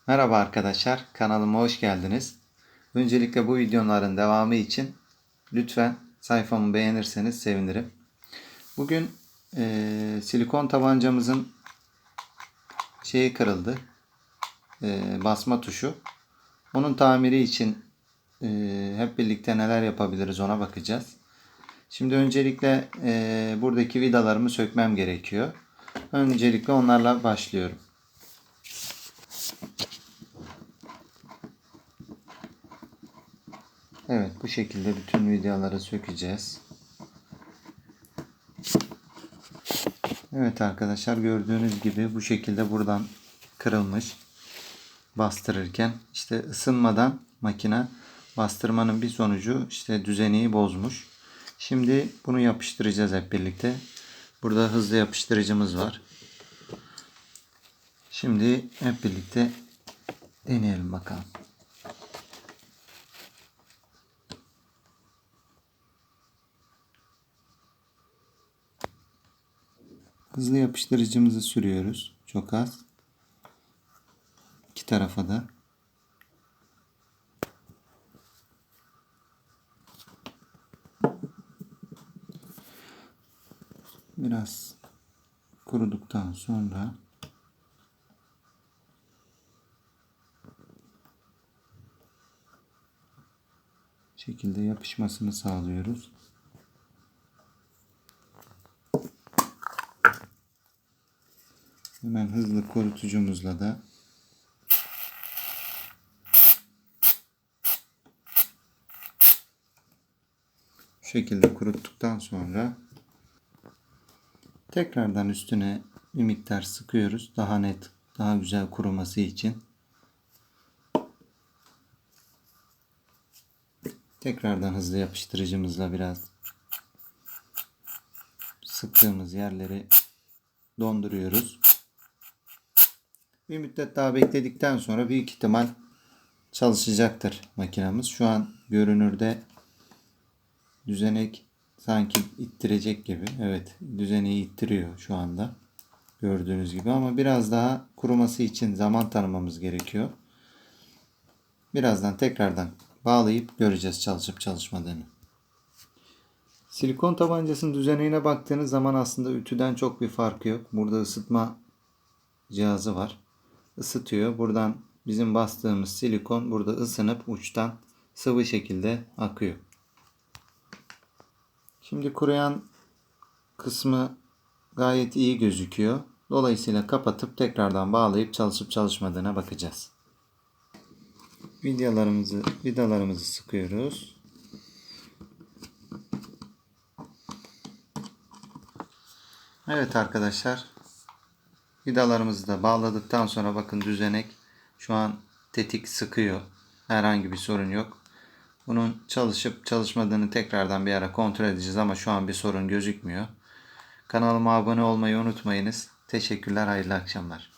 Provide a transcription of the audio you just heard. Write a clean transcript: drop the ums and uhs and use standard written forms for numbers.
Merhaba arkadaşlar, kanalıma hoş geldiniz. Öncelikle bu videoların devamı için lütfen sayfamı beğenirseniz sevinirim. Bugün silikon tabancamızın şeyi kırıldı, basma tuşu. Onun tamiri için hep birlikte neler yapabiliriz ona bakacağız. Şimdi öncelikle buradaki vidalarımı sökmem gerekiyor. Öncelikle onlarla başlıyorum. Evet, bu şekilde bütün vidaları sökeceğiz. Evet arkadaşlar, gördüğünüz gibi bu şekilde buradan kırılmış. Bastırırken işte ısınmadan makine bastırmanın bir sonucu işte düzeneyi bozmuş. Şimdi bunu yapıştıracağız hep birlikte. Burada hızlı yapıştırıcımız var. Şimdi hep birlikte deneyelim bakalım. Hızlı yapıştırıcımızı sürüyoruz. Çok az. İki tarafa da. Biraz kuruduktan sonra şekilde yapışmasını sağlıyoruz. Hemen hızlı kurutucumuzla da şu şekilde kuruttuktan sonra tekrardan üstüne bir miktar sıkıyoruz. Daha net, daha güzel kuruması için. Tekrardan hızlı yapıştırıcımızla biraz sıktığımız yerleri donduruyoruz. Bir müddet daha bekledikten sonra büyük ihtimal çalışacaktır makinamız. Şu an görünürde düzenek sanki ittirecek gibi. Evet, düzeneği ittiriyor şu anda. Gördüğünüz gibi ama biraz daha kuruması için zaman tanımamız gerekiyor. Birazdan tekrardan bağlayıp göreceğiz çalışıp çalışmadığını. Silikon tabancasının düzeneğine baktığınız zaman aslında ütüden çok bir farkı yok. Burada ısıtma cihazı var. Isıtıyor. Buradan bizim bastığımız silikon burada ısınıp uçtan sıvı şekilde akıyor. Şimdi kuruyan kısmı gayet iyi gözüküyor. Dolayısıyla kapatıp tekrardan bağlayıp çalışıp çalışmadığına bakacağız. Vidalarımızı sıkıyoruz. Evet arkadaşlar, vidalarımızı da bağladıktan sonra bakın düzenek şu an tetik sıkıyor. Herhangi bir sorun yok. Bunun çalışıp çalışmadığını tekrardan bir ara kontrol edeceğiz ama şu an bir sorun gözükmüyor. Kanalıma abone olmayı unutmayınız. Teşekkürler, hayırlı akşamlar.